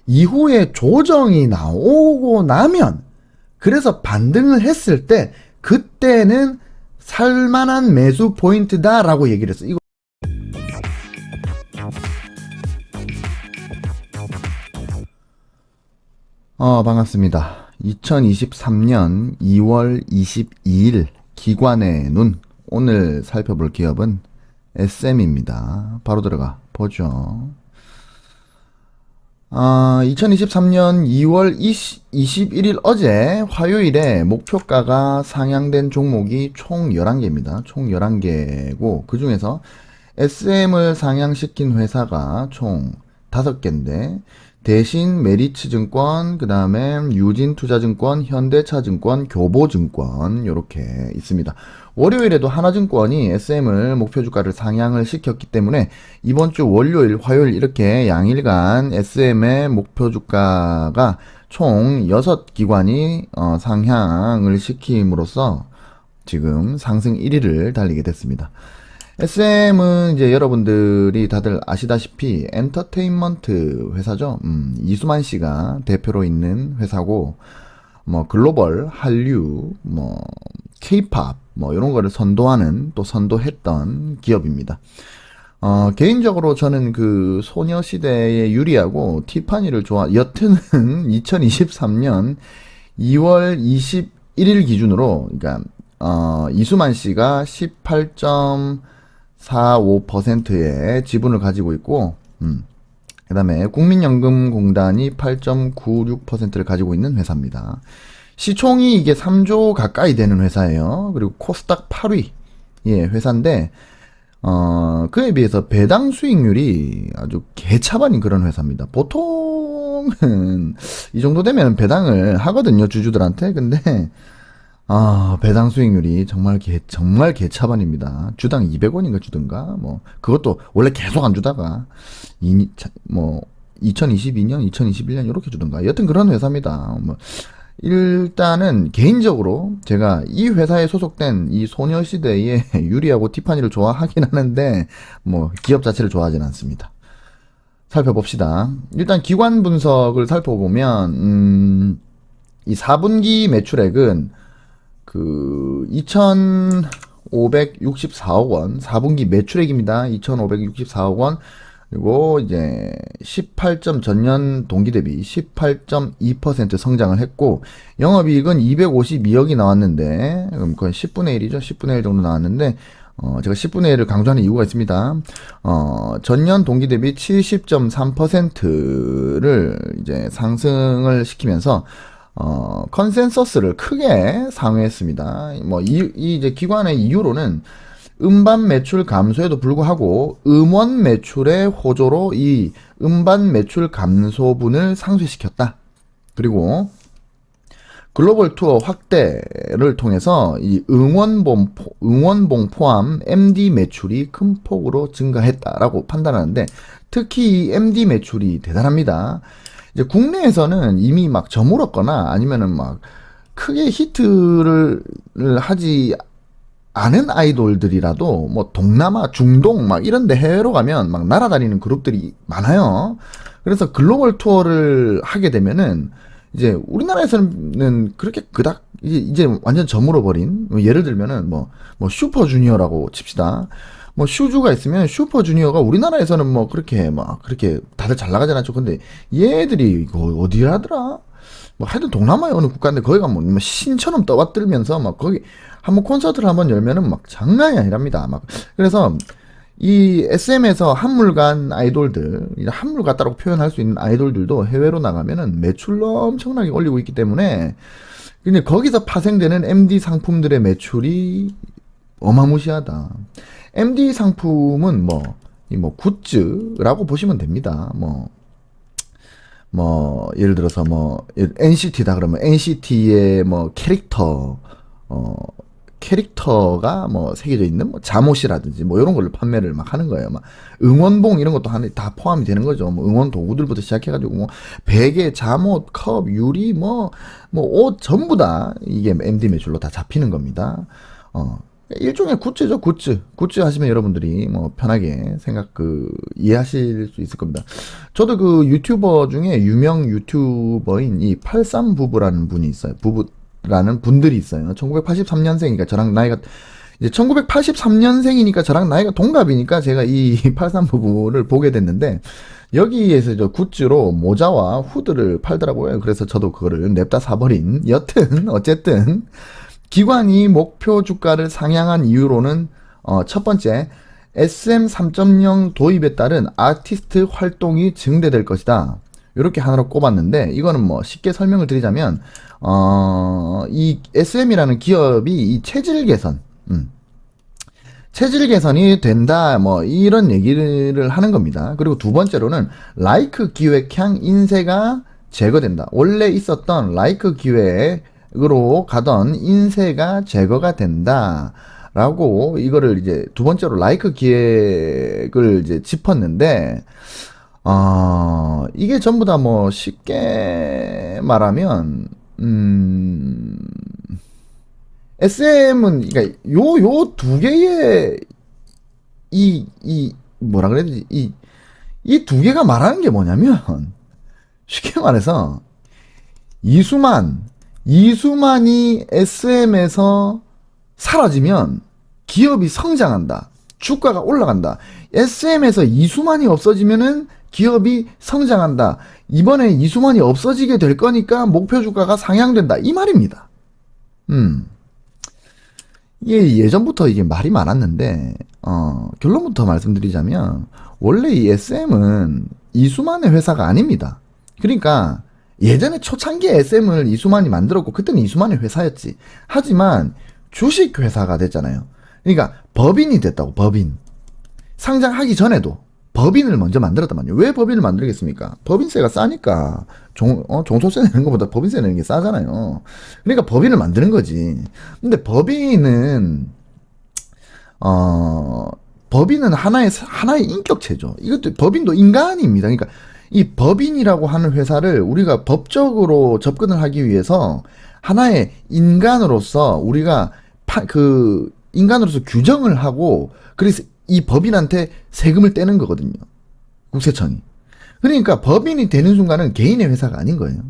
이후에 조정이 나오고 나면, 그래서 반등을 했을 때 그때는 살만한 매수 포인트다라고 얘기를 했어. 이거 반갑습니다. 2023년 2월 22일 기관의 눈. 오늘 살펴볼 기업은 SM입니다. 바로 들어가 보죠. 2023년 2월 21일 어제 화요일에 목표가가 상향된 종목이 총 11개입니다. 총 11개고 그 중에서 SM을 상향시킨 회사가 총 5개인데 대신 메리츠증권, 그 다음에 유진투자증권, 현대차증권, 교보증권 이렇게 있습니다. 월요일에도 하나증권이 SM을 목표주가를 상향을 시켰기 때문에 이번 주 월요일, 화요일 이렇게 양일간 SM의 목표주가가 총 6기관이 상향을 시킴으로써 지금 상승 1위를 달리게 됐습니다. SM은 이제 여러분들이 다들 아시다시피 엔터테인먼트 회사죠. 이수만 씨가 대표로 있는 회사고, 뭐 글로벌, 한류, 뭐 케이팝, 뭐 이런 거를 선도하는, 또 선도했던 기업입니다. 개인적으로 저는 그 소녀시대의 유리하고 티파니를 여튼은 2023년 2월 21일 기준으로, 그러니까 이수만 씨가 18.45%의 지분을 가지고 있고, 그 다음에 국민연금공단이 8.96%를 가지고 있는 회사입니다. 시총이 이게 3조 가까이 되는 회사예요. 그리고 코스닥 8위 회사인데, 그에 비해서 배당 수익률이 아주 개차반인 그런 회사입니다. 보통은 이 정도 되면 배당을 하거든요, 주주들한테. 근데 배당 수익률이 정말 개차반입니다. 주당 200원인가 주던가, 뭐, 그것도 원래 계속 안 주다가, 2022년, 2021년 이렇게 주던가. 여튼 그런 회사입니다. 뭐, 일단은 개인적으로 제가 이 회사에 소속된 이 소녀시대의 유리하고 티파니를 좋아하긴 하는데, 뭐, 기업 자체를 좋아하진 않습니다. 살펴봅시다. 일단 기관 분석을 살펴보면, 이 4분기 매출액은 그 2,564억 원 4분기 매출액입니다. 2,564억 원. 그리고 이제 18점 전년 동기 대비 18.2% 성장을 했고, 영업이익은 252억이 나왔는데, 그럼 거의 10분의 1이죠. 10분의 1 정도 나왔는데, 제가 10분의 1을 강조하는 이유가 있습니다. 전년 동기 대비 70.3%를 이제 상승을 시키면서 컨센서스를 크게 상회했습니다. 뭐, 이제 기관의 이유로는 음반 매출 감소에도 불구하고 음원 매출의 호조로 이 음반 매출 감소분을 상쇄시켰다. 그리고 글로벌 투어 확대를 통해서 이 응원봉 포함 MD 매출이 큰 폭으로 증가했다라고 판단하는데, 특히 이 MD 매출이 대단합니다. 이제 국내에서는 이미 막 저물었거나 아니면은 막 크게 히트를 하지 않은 아이돌들이라도 뭐 동남아, 중동 막 이런 데 해외로 가면 막 날아다니는 그룹들이 많아요. 그래서 글로벌 투어를 하게 되면은 이제 우리나라에서는 그렇게 그닥 이제 완전 저물어버린, 예를 들면은 뭐 슈퍼주니어라고 칩시다. 뭐 슈즈가 있으면 슈퍼주니어가 우리나라에서는 뭐 그렇게 다들 잘 나가지 않죠. 근데 얘들이 이거 어디라더라? 뭐 하여튼 동남아의 어느 국가인데 거기 가면 뭐 신처럼 떠받들면서 막 거기 한번 콘서트를 한번 열면은 막 장난이 아니랍니다. 막 그래서 이 SM에서 한물간 아이돌들, 한물같다라고 표현할 수 있는 아이돌들도 해외로 나가면은 매출로 엄청나게 올리고 있기 때문에, 근데 거기서 파생되는 MD 상품들의 매출이 어마무시하다. MD 상품은 뭐 굿즈라고 보시면 됩니다. 예를 들어서 NCT다 그러면 NCT의 뭐 캐릭터가 뭐 새겨져 있는 뭐 잠옷이라든지 뭐 이런 걸로 판매를 막 하는 거예요. 막 응원봉 이런 것도 다 포함이 되는 거죠. 뭐 응원 도구들부터 시작해가지고 뭐 베개, 잠옷, 컵, 유리, 옷 전부 다 이게 MD 매출로 다 잡히는 겁니다. 일종의 굿즈죠, 굿즈. 굿즈 하시면 여러분들이 뭐 편하게 이해하실 수 있을 겁니다. 저도 그 유튜버 중에 유명 유튜버인 이 83부부라는 분이 있어요. 부부라는 분들이 있어요. 1983년생이니까 저랑 나이가, 이제 1983년생이니까 저랑 나이가 동갑이니까 제가 이 83부부를 보게 됐는데, 여기에서 저 굿즈로 모자와 후드를 팔더라고요. 그래서 저도 그거를 냅다 사버린. 여튼, 어쨌든, 기관이 목표 주가를 상향한 이유로는 첫 번째, SM 3.0 도입에 따른 아티스트 활동이 증대될 것이다. 이렇게 하나로 꼽았는데, 이거는 뭐 쉽게 설명을 드리자면 이 SM이라는 기업이 이 체질 개선이 된다, 뭐 이런 얘기를 하는 겁니다. 그리고 두 번째로는 라이크 기획향 인쇄가 제거된다. 원래 있었던 라이크 기획으로 가던 인쇄가 제거가 된다. 라고 이거를 이제 두 번째로 라이크 기획을 이제 짚었는데, 이게 전부 다 뭐 쉽게 말하면 SM은, 그러니까 요 두 개의 뭐라 그래야 되지? 이 두 개가 말하는 게 뭐냐면, 쉽게 말해서 이수만이 SM에서 사라지면 기업이 성장한다. 주가가 올라간다. SM에서 이수만이 없어지면은 기업이 성장한다. 이번에 이수만이 없어지게 될 거니까 목표 주가가 상향된다. 이 말입니다. 이게 예전부터 이게 말이 많았는데, 결론부터 말씀드리자면, 원래 이 SM은 이수만의 회사가 아닙니다. 그러니까, 예전에 초창기에 SM을 이수만이 만들었고, 그때는 이수만의 회사였지. 하지만, 주식회사가 됐잖아요. 그러니까, 법인이 됐다고, 법인. 상장하기 전에도 법인을 먼저 만들었단 말이에요. 왜 법인을 만들겠습니까? 법인세가 싸니까. 종소세 내는 것보다 법인세 내는 게 싸잖아요. 그러니까 법인을 만드는 거지. 근데 법인은 하나의 인격체죠. 이것도, 법인도 인간입니다. 그러니까 이 법인이라고 하는 회사를 우리가 법적으로 접근을 하기 위해서 하나의 인간으로서 우리가 인간으로서 규정을 하고, 그래서 이 법인한테 세금을 떼는 거거든요. 국세청이. 그러니까 법인이 되는 순간은 개인의 회사가 아닌 거예요.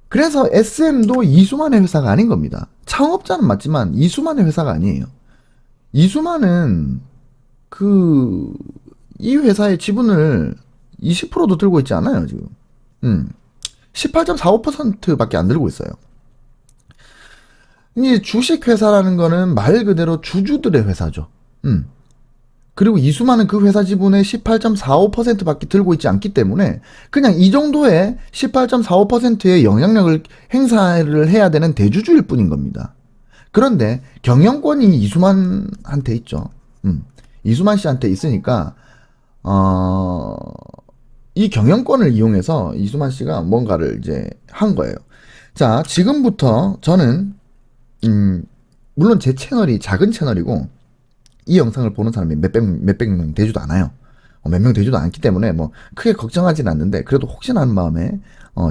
그래서 SM도 이수만의 회사가 아닌 겁니다. 창업자는 맞지만 이수만의 회사가 아니에요. 이수만은 이 회사의 지분을 20%도 들고 있지 않아요, 지금. 18.45%밖에 안 들고 있어요. 이 주식회사라는 거는 말 그대로 주주들의 회사죠. 그리고 이수만은 그 회사 지분의 18.45%밖에 들고 있지 않기 때문에 그냥 이 정도의 18.45%의 영향력을 행사를 해야 되는 대주주일 뿐인 겁니다. 그런데 경영권이 이수만한테 있죠. 이수만 씨한테 있으니까 이 경영권을 이용해서 이수만 씨가 뭔가를 이제 한 거예요. 자, 지금부터 저는 물론 제 채널이 작은 채널이고 이 영상을 보는 사람이 몇백 명 되지도 않아요. 몇 명 되지도 않기 때문에 뭐 크게 걱정하진 않는데, 그래도 혹시나 하는 마음에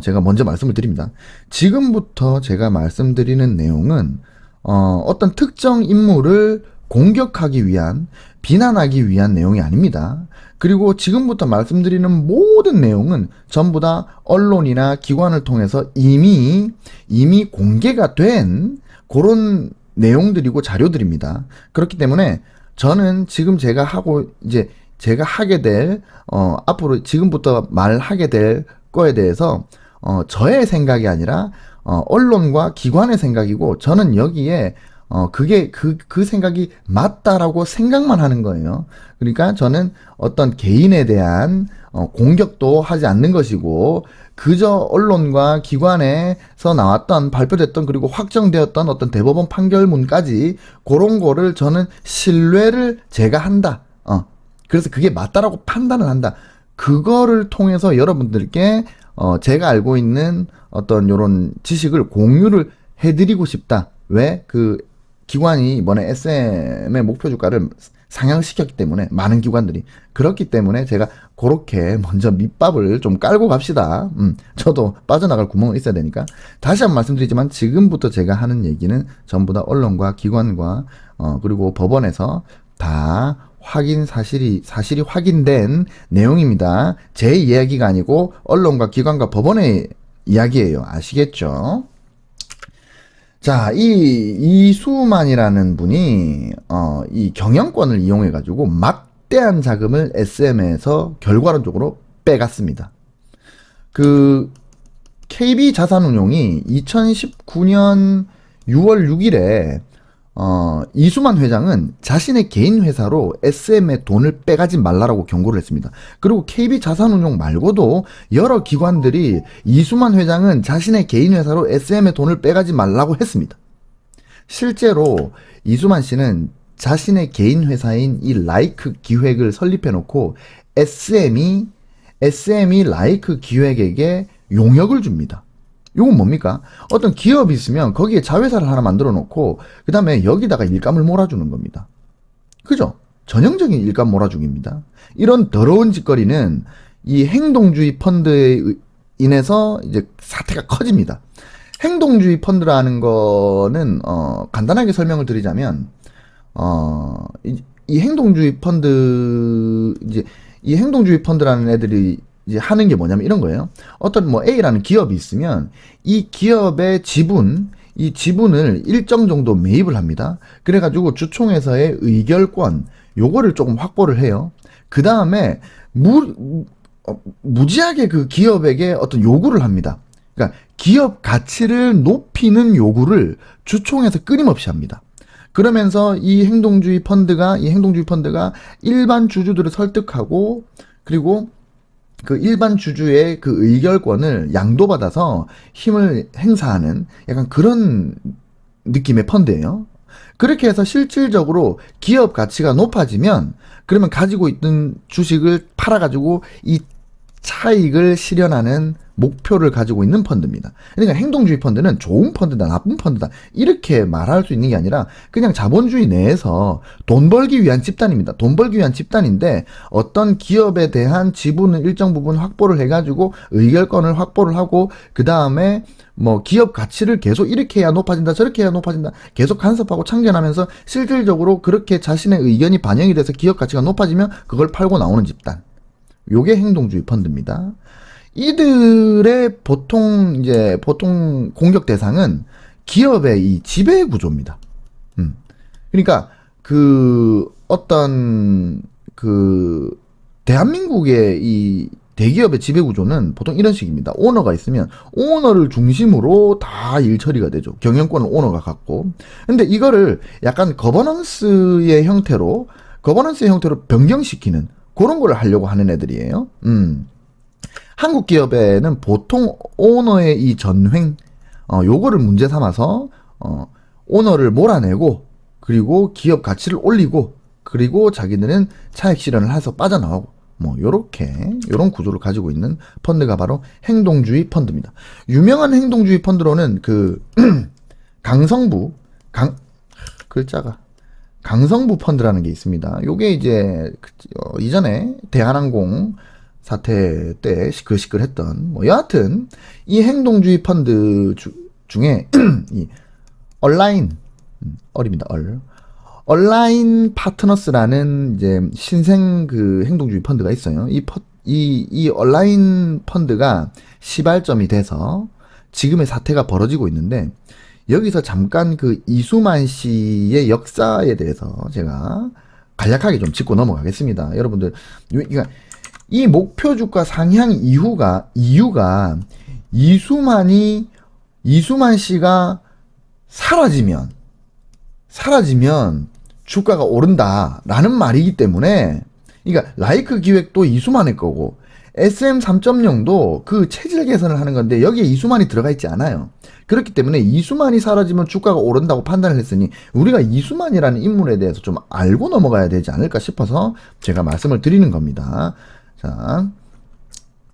제가 먼저 말씀을 드립니다. 지금부터 제가 말씀드리는 내용은 어떤 특정 인물을 공격하기 위한, 비난하기 위한 내용이 아닙니다. 그리고 지금부터 말씀드리는 모든 내용은 전부 다 언론이나 기관을 통해서 이미 공개가 된 그런 내용들이고 자료들입니다. 그렇기 때문에 저는 지금 제가 하게 될, 앞으로 지금부터 말하게 될 거에 대해서, 저의 생각이 아니라, 언론과 기관의 생각이고, 저는 여기에, 그 생각이 맞다라고 생각만 하는 거예요. 그러니까 저는 어떤 개인에 대한, 공격도 하지 않는 것이고, 그저 언론과 기관에서 나왔던, 발표됐던, 그리고 확정되었던 어떤 대법원 판결문까지 그런 거를 저는 신뢰를 제가 한다. 그래서 그게 맞다라고 판단을 한다. 그거를 통해서 여러분들께 제가 알고 있는 어떤 요런 지식을 공유를 해드리고 싶다. 왜? 기관이 이번에 SM의 목표 주가를 상향시켰기 때문에 많은 기관들이 그렇기 때문에 제가 그렇게 먼저 밑밥을 좀 깔고 갑시다. 저도 빠져나갈 구멍은 있어야 되니까 다시 한번 말씀드리지만 지금부터 제가 하는 얘기는 전부 다 언론과 기관과 그리고 법원에서 다 사실이 확인된 내용입니다. 제 이야기가 아니고 언론과 기관과 법원의 이야기예요. 아시겠죠? 자, 이수만이라는 분이 이 경영권을 이용해 가지고 막대한 자금을 SM에서 결과론적으로 빼갔습니다. 그 KB 자산운용이 2019년 6월 6일에 이수만 회장은 자신의 개인 회사로 SM의 돈을 빼가지 말라라고 경고를 했습니다. 그리고 KB 자산운용 말고도 여러 기관들이 이수만 회장은 자신의 개인 회사로 SM의 돈을 빼가지 말라고 했습니다. 실제로 이수만 씨는 자신의 개인 회사인 이 라이크 기획을 설립해 놓고 SM이 라이크 기획에게 용역을 줍니다. 이건 뭡니까? 어떤 기업이 있으면 거기에 자회사를 하나 만들어 놓고 그 다음에 여기다가 일감을 몰아주는 겁니다. 그죠? 전형적인 일감 몰아주기입니다. 이런 더러운 짓거리는 이 행동주의 펀드에 인해서 이제 사태가 커집니다. 행동주의 펀드라는 거는 간단하게 설명을 드리자면 이 행동주의 펀드 이 행동주의 펀드라는 애들이 이제 하는 게 뭐냐면 이런 거예요. 어떤 뭐 A라는 기업이 있으면 이 기업의 이 지분을 일정 정도 매입을 합니다. 그래가지고 주총에서의 의결권 요거를 조금 확보를 해요. 그 다음에 무지하게 그 기업에게 어떤 요구를 합니다. 그러니까 기업 가치를 높이는 요구를 주총에서 끊임없이 합니다. 그러면서 이 행동주의 펀드가 일반 주주들을 설득하고 그리고 그 일반 주주의 그 의결권을 양도받아서 힘을 행사하는 약간 그런 느낌의 펀드예요. 그렇게 해서 실질적으로 기업 가치가 높아지면 그러면 가지고 있던 주식을 팔아가지고 이 차익을 실현하는 목표를 가지고 있는 펀드입니다. 그러니까 행동주의 펀드는 좋은 펀드다, 나쁜 펀드다 이렇게 말할 수 있는 게 아니라 그냥 자본주의 내에서 돈 벌기 위한 집단입니다. 돈 벌기 위한 집단인데 어떤 기업에 대한 지분을 일정 부분 확보를 해가지고 의결권을 확보를 하고 그 다음에 뭐 기업 가치를 계속 이렇게 해야 높아진다 저렇게 해야 높아진다 계속 간섭하고 참견하면서 실질적으로 그렇게 자신의 의견이 반영이 돼서 기업 가치가 높아지면 그걸 팔고 나오는 집단. 요게 행동주의 펀드입니다. 이들의 보통 공격 대상은 기업의 이 지배 구조입니다. 그러니까 대한민국의 이 대기업의 지배 구조는 보통 이런 식입니다. 오너가 있으면 오너를 중심으로 다 일 처리가 되죠. 경영권을 오너가 갖고. 근데 이거를 약간 거버넌스의 형태로 변경시키는 그런 걸 하려고 하는 애들이에요. 한국 기업에는 보통 오너의 이 전횡, 요거를 문제 삼아서, 오너를 몰아내고, 그리고 기업 가치를 올리고, 그리고 자기들은 차익 실현을 해서 빠져나오고, 뭐, 요런 구조를 가지고 있는 펀드가 바로 행동주의 펀드입니다. 유명한 행동주의 펀드로는 강성부 펀드라는 게 있습니다. 요게 이제 이전에 대한항공 사태 때 시끌시끌했던 뭐 여하튼 이 행동주의 펀드 중에 이 얼라인 파트너스라는 이제 신생 그 행동주의 펀드가 있어요. 이 얼라인 펀드가 시발점이 돼서 지금의 사태가 벌어지고 있는데 여기서 잠깐 그 이수만 씨의 역사에 대해서 제가 간략하게 좀 짚고 넘어가겠습니다. 여러분들, 그러니까 이 목표 주가 상향 이유가 이수만 씨가 사라지면 주가가 오른다라는 말이기 때문에, 그러니까 라이크 기획도 이수만의 거고 SM 3.0도 그 체질 개선을 하는 건데 여기에 이수만이 들어가 있지 않아요. 그렇기 때문에 이수만이 사라지면 주가가 오른다고 판단을 했으니 우리가 이수만이라는 인물에 대해서 좀 알고 넘어가야 되지 않을까 싶어서 제가 말씀을 드리는 겁니다. 자,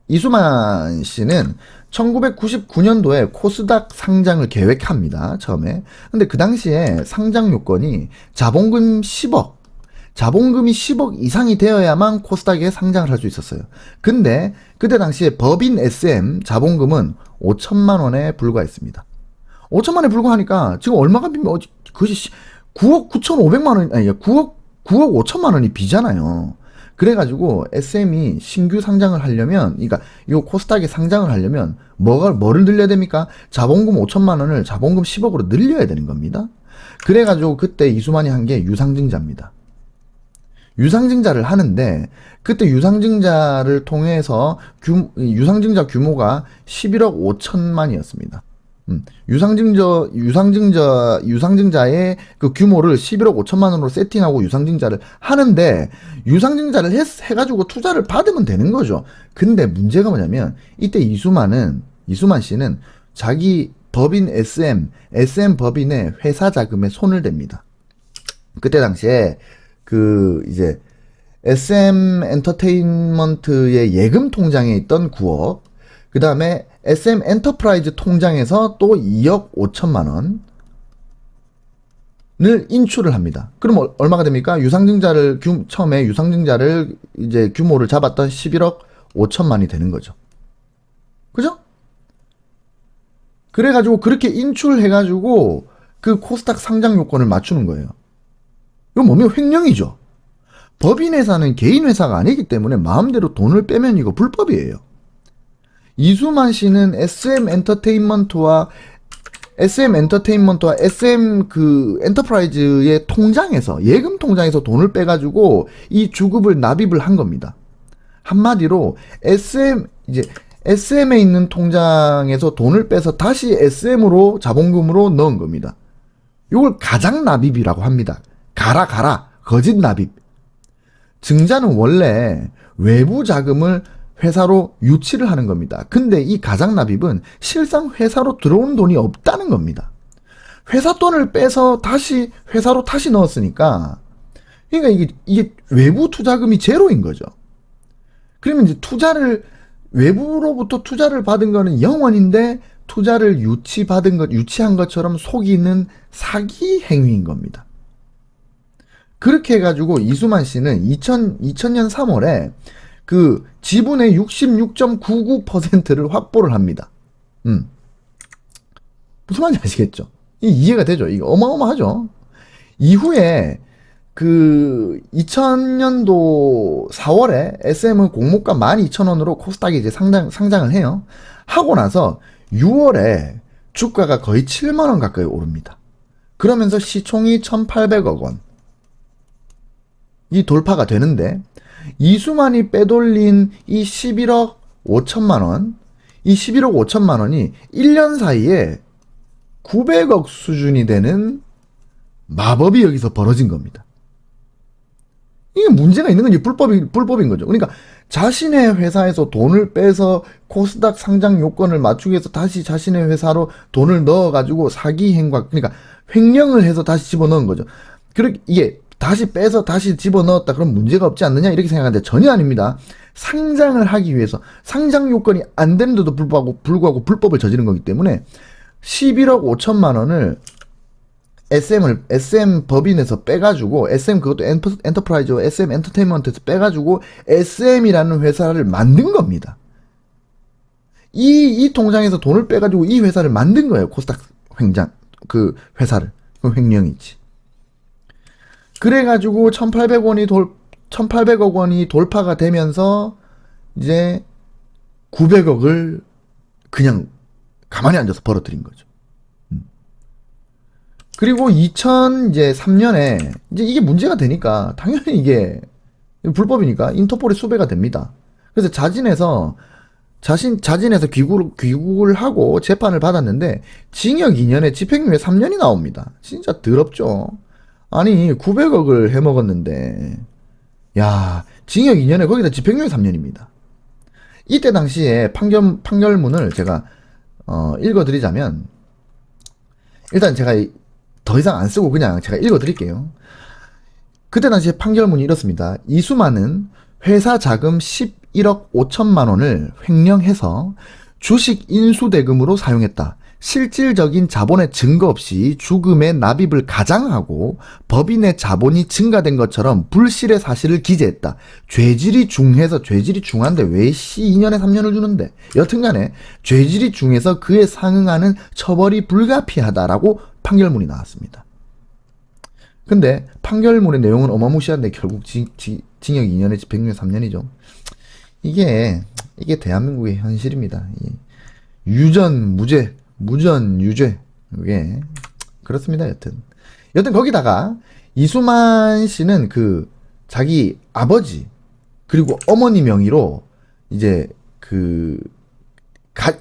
이수만 씨는 1999년도에 코스닥 상장을 계획합니다. 처음에. 근데 그 당시에 상장 요건이 자본금 10억, 자본금이 10억 이상이 되어야만 코스닥에 상장을 할 수 있었어요. 근데 그때 당시에 법인 SM 자본금은 5천만 원에 불과했습니다. 5천만 원에 불과하니까 지금 얼마가 빚면 그것이 9억 9,500만 원, 아니 9억 5천만 원이 비잖아요. 그래가지고 SM이 신규 상장을 하려면, 그러니까 이 코스닥에 상장을 하려면 뭐를 늘려야 됩니까? 자본금 5천만 원을 자본금 10억으로 늘려야 되는 겁니다. 그래가지고 그때 이수만이 한 게 유상증자입니다. 유상증자를 하는데 그때 유상증자를 통해서 유상증자 규모가 11억 5천만이었습니다. 유상증자의 그 규모를 11억 5천만 원으로 세팅하고 유상증자를 하는데, 유상증자를 해가지고 투자를 받으면 되는 거죠. 근데 문제가 뭐냐면, 이때 이수만 씨는 자기 법인 SM 법인의 회사 자금에 손을 댑니다. 그때 당시에 이제 SM 엔터테인먼트의 예금 통장에 있던 9억, 그 다음에 SM 엔터프라이즈 통장에서 또 2억 5천만 원을 인출을 합니다. 그럼 얼마가 됩니까? 처음에 유상증자를 이제 규모를 잡았던 11억 5천만이 되는 거죠. 그죠? 그래가지고 그렇게 인출해가지고 그 코스닥 상장 요건을 맞추는 거예요. 이건 뭐면 횡령이죠. 법인회사는 개인회사가 아니기 때문에 마음대로 돈을 빼면 이거 불법이에요. 이수만 씨는 SM 엔터테인먼트와 SM 엔터프라이즈의 통장에서, 예금 통장에서 돈을 빼가지고 이 주급을 납입을 한 겁니다. 한마디로 SM에 있는 통장에서 돈을 빼서 다시 SM으로 자본금으로 넣은 겁니다. 이걸 가장 납입이라고 합니다. 가라 거짓 납입. 증자는 원래 외부 자금을 회사로 유치를 하는 겁니다. 근데 이 가장 납입은 실상 회사로 들어오는 돈이 없다는 겁니다. 회사 돈을 빼서 다시 회사로 다시 넣었으니까, 그러니까 이게 외부 투자금이 제로인 거죠. 그러면 이제 외부로부터 투자를 받은 거는 0원인데 투자를 유치한 것처럼 속이는 사기 행위인 겁니다. 그렇게 해가지고 이수만 씨는 2000년 3월에 그 지분의 66.99%를 확보를 합니다. 무슨 말인지 아시겠죠? 이해가 되죠? 이거 어마어마하죠? 이후에 2000년도 4월에 SM은 공모가 12,000원으로 코스닥에 이제 상장을 해요. 하고 나서 6월에 주가가 거의 7만원 가까이 오릅니다. 그러면서 시총이 1,800억 원. 이 돌파가 되는데, 이수만이 빼돌린 이 11억 5천만 원, 이 11억 5천만 원이 1년 사이에 900억 수준이 되는 마법이 여기서 벌어진 겁니다. 이게 문제가 있는 건지 불법인 거죠. 그러니까 자신의 회사에서 돈을 빼서 코스닥 상장 요건을 맞추기 위해서 다시 자신의 회사로 돈을 넣어가지고 사기 행각, 그러니까 횡령을 해서 다시 집어넣은 거죠. 그렇게 이게 다시 빼서 다시 집어넣었다 그럼 문제가 없지 않느냐 이렇게 생각하는데 전혀 아닙니다. 상장을 하기 위해서 상장 요건이 안 되는데도 불구하고 불법을 저지른 거기 때문에 11억 5천만 원을 SM 법인에서 빼가지고, 그것도 엔터프라이즈, SM 엔터테인먼트에서 빼가지고 SM이라는 회사를 만든 겁니다. 이 통장에서 돈을 빼가지고 이 회사를 만든 거예요. 코스닥 회사를. 횡령이지. 그래가지고 1,800억 원이 돌파가 되면서 이제 900억을 그냥 가만히 앉아서 벌어들인 거죠. 그리고 2003년에 이제 이게 문제가 되니까 당연히 이게 불법이니까 인터폴에 수배가 됩니다. 그래서 자진해서 귀국을 하고 재판을 받았는데 징역 2년에 집행유예 3년이 나옵니다. 진짜 더럽죠. 아니 900억을 해먹었는데 징역 2년에 거기다 집행유예 3년입니다. 이때 당시에 판결문을 제가 읽어드리자면, 일단 제가 더 이상 안 쓰고 그냥 제가 읽어드릴게요. 그때 당시에 판결문이 이렇습니다. 이수만은 회사 자금 11억 5천만 원을 횡령해서 주식 인수대금으로 사용했다. 실질적인 자본의 증거 없이 죽음의 납입을 가장하고 법인의 자본이 증가된 것처럼 불실의 사실을 기재했다. 죄질이 중해서, 죄질이 중한데 왜 2년에 3년을 주는데, 여튼간에 죄질이 중해서 그에 상응하는 처벌이 불가피하다라고 판결문이 나왔습니다. 근데 판결문의 내용은 어마무시한데 결국 징역 2년에 집행유예 3년이죠. 이게 대한민국의 현실입니다. 유전 무죄, 무전 유죄. 이게 그렇습니다. 여튼 거기다가 이수만 씨는 그 자기 아버지 그리고 어머니 명의로 이제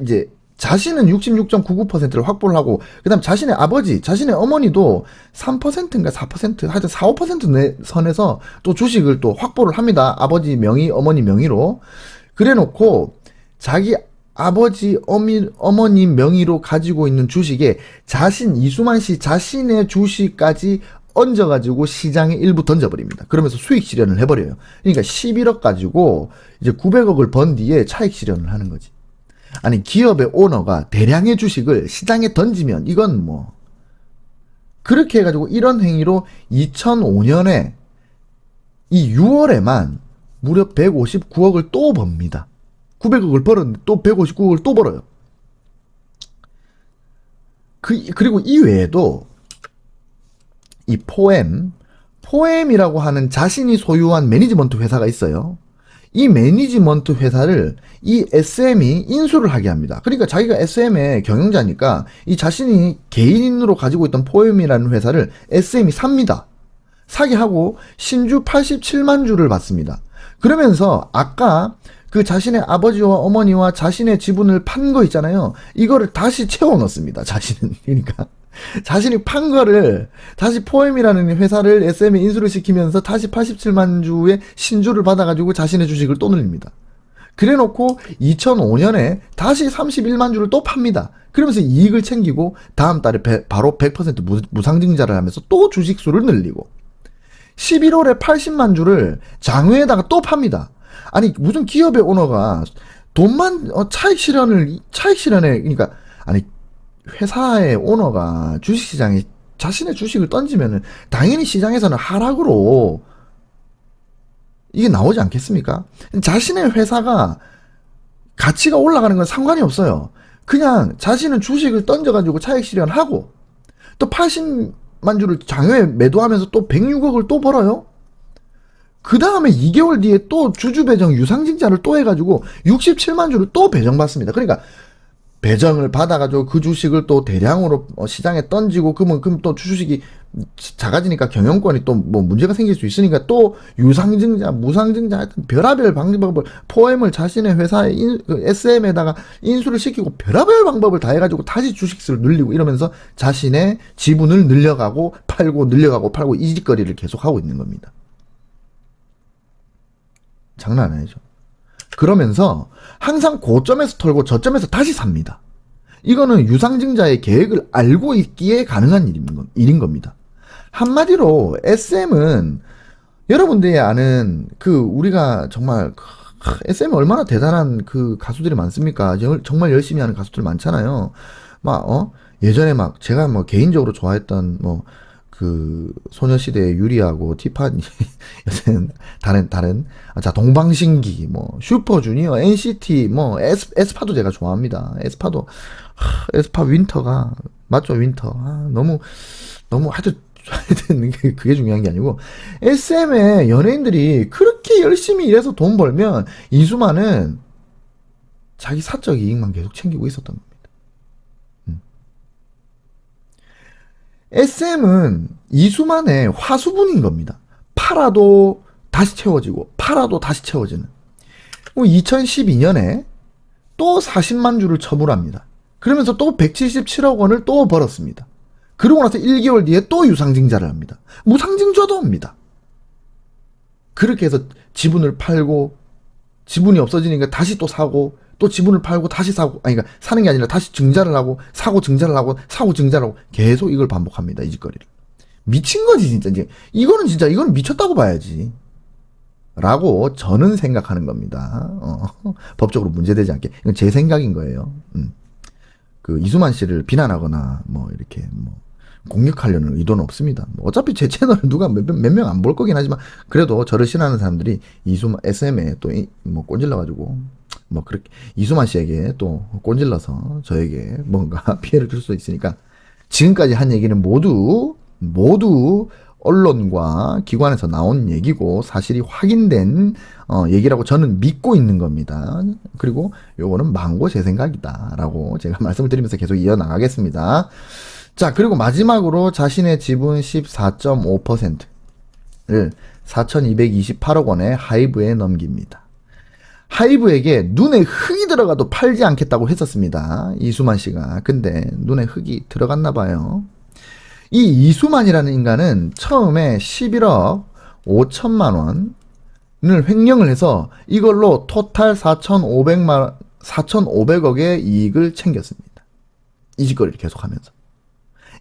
이제 자신은 66.99%를 확보를 하고, 그 다음 자신의 아버지, 자신의 어머니도 3%인가 4%, 하여튼 4, 5% 선에서 또 주식을 또 확보를 합니다. 아버지 명의, 어머니 명의로. 그래 놓고, 자기 아버지, 어머니 명의로 가지고 있는 주식에 이수만 씨 자신의 주식까지 얹어가지고 시장에 일부 던져버립니다. 그러면서 수익 실현을 해버려요. 그러니까 11억 가지고 이제 900억을 번 뒤에 차익 실현을 하는 거지. 아니, 기업의 오너가 대량의 주식을 시장에 던지면 이건 뭐 그렇게 해가지고 이런 행위로 2005년에 이 6월에만 무려 159억을 또 법니다. 900억을 벌었는데 또 159억을 또 벌어요. 그리고 이 외에도 이 포엠이라고 하는 자신이 소유한 매니지먼트 회사가 있어요. 이 매니지먼트 회사를 이 SM이 인수를 하게 합니다. 그러니까 자기가 SM의 경영자니까 이 자신이 개인으로 가지고 있던 포엠이라는 회사를 SM이 삽니다. 사게 하고 신주 87만 주를 받습니다. 그러면서 아까 그 자신의 아버지와 어머니와 자신의 지분을 판 거 있잖아요. 이거를 다시 채워 넣습니다. 자신은. 그러니까 자신이 판 거를 다시 포엠이라는 회사를 SM에 인수를 시키면서 다시 87만 주의 신주를 받아가지고 자신의 주식을 또 늘립니다. 그래 놓고 2005년에 다시 31만 주를 또 팝니다. 그러면서 이익을 챙기고 다음 달에 바로 100% 무상증자를 하면서 또 주식 수를 늘리고 11월에 80만 주를 장외에다가 또 팝니다. 아니, 무슨 기업의 오너가 돈만 차익 실현에, 그러니까 아니, 회사의 오너가 주식시장에 자신의 주식을 던지면은 당연히 시장에서는 하락으로 이게 나오지 않겠습만 자신의 회사가 가치가 올라가는 건 상관이 없어요. 그냥 자신은 주식을 던져가지고 차익 실현하고 또 80만 주를 장외에 매도하면서 또 106억을 또 벌어요. 그 다음에 2개월 뒤에 또 주주 배정 유상증자를 또 해가지고 67만 주를 또 배정받습니다. 그러니까 배정을 받아가지고 그 주식을 또 대량으로 시장에 던지고 그럼 또 주식이 작아지니까 경영권이 또 뭐 문제가 생길 수 있으니까 또 유상증자, 무상증자 하여튼 별의별 방법을 포엠을 자신의 회사에 SM에다가 인수를 시키고 별의별 방법을 다 해가지고 다시 주식수를 늘리고 이러면서 자신의 지분을 늘려가고 팔고 늘려가고 팔고 이 짓거리를 계속하고 있는 겁니다. 장난 아니죠. 그러면서 항상 고점에서 털고 저점에서 다시 삽니다. 이거는 유상증자의 계획을 알고 있기에 가능한 일인 겁니다. 한마디로 SM은 여러분들이 아는 우리가 정말 SM이 얼마나 대단한 가수들이 많습니까? 정말 열심히 하는 가수들 많잖아요. 예전에 제가 개인적으로 좋아했던 소녀시대의 유리하고 티파니, 다른, 동방신기, 슈퍼주니어, NCT, 에스파도 제가 좋아합니다. 에스파 윈터가, 맞죠, 윈터. 너무, 하여튼, 그게 중요한 게 아니고, SM의 연예인들이 그렇게 열심히 일해서 돈 벌면, 이수만은 자기 사적 이익만 계속 챙기고 있었던 겁니다. SM은 이수만의 화수분인 겁니다. 팔아도 다시 채워지고 팔아도 다시 채워지는. 2012년에 또 40만 주를 처분합니다. 그러면서 또 177억 원을 또 벌었습니다. 그러고 나서 1개월 뒤에 또 유상증자를 합니다. 무상증자도 합니다. 그렇게 해서 지분을 팔고 지분이 없어지니까 다시 또 사고 또 지분을 팔고 다시 사고, 그러니까 사는 게 아니라 다시 증자를 하고 사고 증자를 하고 사고 증자를 하고 계속 이걸 반복합니다. 이 짓거리를. 미친 거지 진짜. 이거는 미쳤다고 봐야지. 라고 저는 생각하는 겁니다. 법적으로 문제되지 않게. 이건 제 생각인 거예요. 그 이수만 씨를 비난하거나 뭐 이렇게 뭐 공격하려는 의도는 없습니다. 뭐 어차피 제 채널을 누가 몇 명 안 볼 거긴 하지만 그래도 저를 싫어하는 사람들이 이수만 SM에 또 뭐 꼰질러 가지고 뭐 그렇게 이수만 씨에게 또 꼰질러서 저에게 뭔가 피해를 줄 수 있으니까 지금까지 한 얘기는 모두 언론과 기관에서 나온 얘기고 사실이 확인된 얘기라고 저는 믿고 있는 겁니다. 그리고 요거는 망고 제 생각이다라고 제가 말씀을 드리면서 계속 이어나가겠습니다. 자, 그리고 마지막으로 자신의 지분 14.5%를 4,228억 원에 하이브에 넘깁니다. 하이브에게 눈에 흙이 들어가도 팔지 않겠다고 했었습니다. 이수만 씨가. 근데 눈에 흙이 들어갔나 봐요. 이 이수만이라는 인간은 처음에 11억 5천만 원을 횡령을 해서 이걸로 토탈 4,500억의 이익을 챙겼습니다. 이 짓거리를 계속하면서.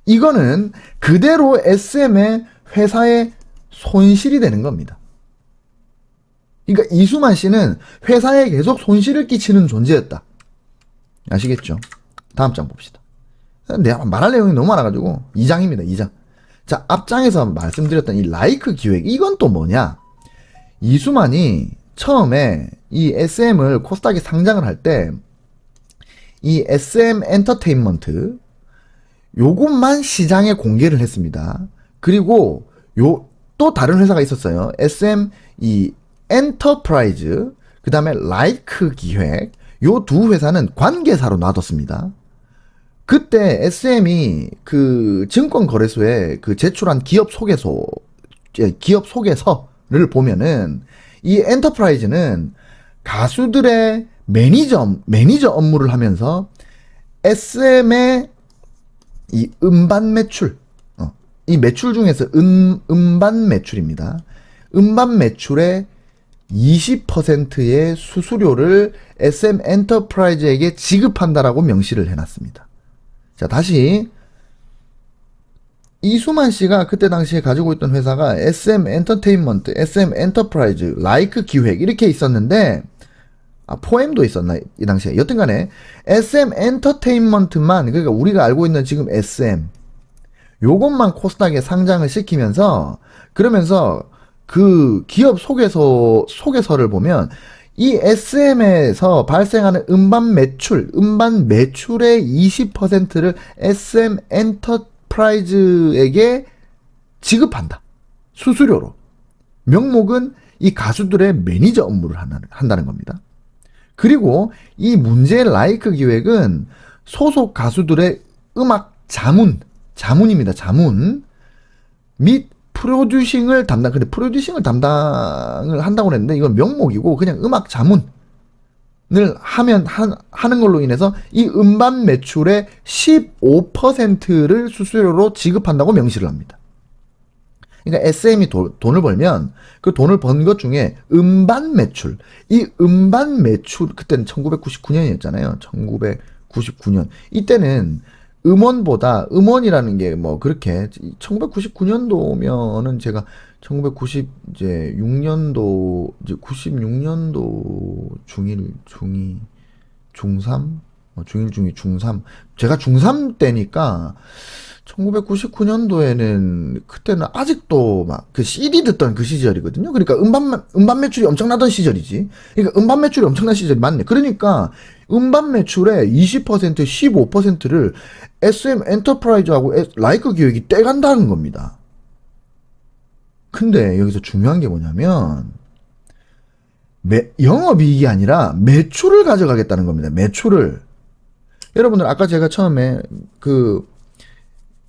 이거는 그대로 SM의 회사의 손실이 되는 겁니다. 그러니까 이수만 씨는 회사에 계속 손실을 끼치는 존재였다. 아시겠죠? 다음 장 봅시다. 내가 말할 내용이 너무 많아가지고 2장입니다. 2장. 자, 앞장에서 말씀드렸던 이 라이크 기획, 이건 또 뭐냐? 이수만이 처음에 이 SM을 코스닥에 상장을 할 때 이 SM 엔터테인먼트 요것만 시장에 공개를 했습니다. 그리고 또 다른 회사가 있었어요. SM 이 엔터프라이즈, 그 다음에 라이크 기획, 요 두 회사는 관계사로 놔뒀습니다. 그때 SM이 그 증권거래소에 그 제출한 기업 소개서를 보면은 이 엔터프라이즈는 가수들의 매니저 업무를 하면서 SM의 이 음반 매출, 이 매출 중에서 음반 매출입니다. 음반 매출의 20%의 수수료를 SM 엔터프라이즈에게 지급한다라고 명시를 해놨습니다. 자, 다시 이수만 씨가 그때 당시에 가지고 있던 회사가 SM 엔터테인먼트, SM 엔터프라이즈, 라이크 기획 이렇게 있었는데 포엠도 있었나 이 당시에. 여튼간에 SM 엔터테인먼트만, 그러니까 우리가 알고 있는 지금 SM 요것만 코스닥에 상장을 시키면서, 그러면서 그 기업 소개서를 보면 이 SM에서 발생하는 음반 매출의 20%를 SM 엔터프라이즈에게 지급한다. 수수료로. 명목은 이 가수들의 매니저 업무를 한다는 겁니다. 그리고 이 문제의 라이크 기획은 소속 가수들의 음악 자문입니다. 자문 및 프로듀싱을 근데 프로듀싱을 담당을 한다고 했는데 이건 명목이고 그냥 음악 자문을 하는 걸로 인해서 이 음반 매출의 15%를 수수료로 지급한다고 명시를 합니다. 그러니까 SM이 돈을 벌면 그 돈을 번 것 중에 음반 매출, 그때는 1999년이었잖아요. 1999년. 이때는 음원이라는 게 뭐 그렇게 1999년도면은 제가 96년도 중1, 중2, 중3, 중1, 중2, 중3. 제가 중3 때니까 1999년도에는 그때는 아직도 막 그 CD 듣던 그 시절이거든요. 그러니까 음반 매출이 엄청나던 시절이지. 그러니까 음반 매출이 엄청난 시절이 맞네. 그러니까 음반 매출의 20%, 15%를 SM 엔터프라이즈하고 라이크 기획이 떼간다는 겁니다. 근데 여기서 중요한 게 뭐냐면 영업이익이 아니라 매출을 가져가겠다는 겁니다. 매출을. 여러분들 아까 제가 처음에 그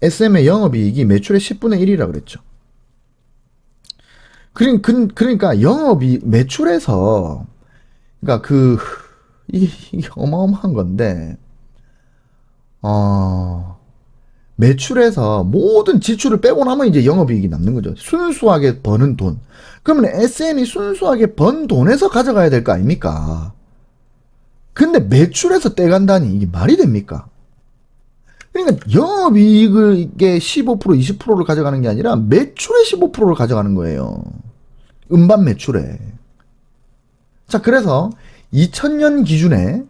SM의 영업이익이 매출의 10분의 1이라고 그랬죠. 그러니까 매출에서, 그러니까 이게 어마어마한 건데, 매출에서 모든 지출을 빼고 나면 이제 영업이익이 남는 거죠. 순수하게 버는 돈. 그러면 SM이 순수하게 번 돈에서 가져가야 될 거 아닙니까? 근데 매출에서 떼간다니 이게 말이 됩니까? 그러니까 영업이익을 15%, 20%를 가져가는 게 아니라 매출의 15%를 가져가는 거예요. 음반 매출에. 자, 그래서 2000년 기준에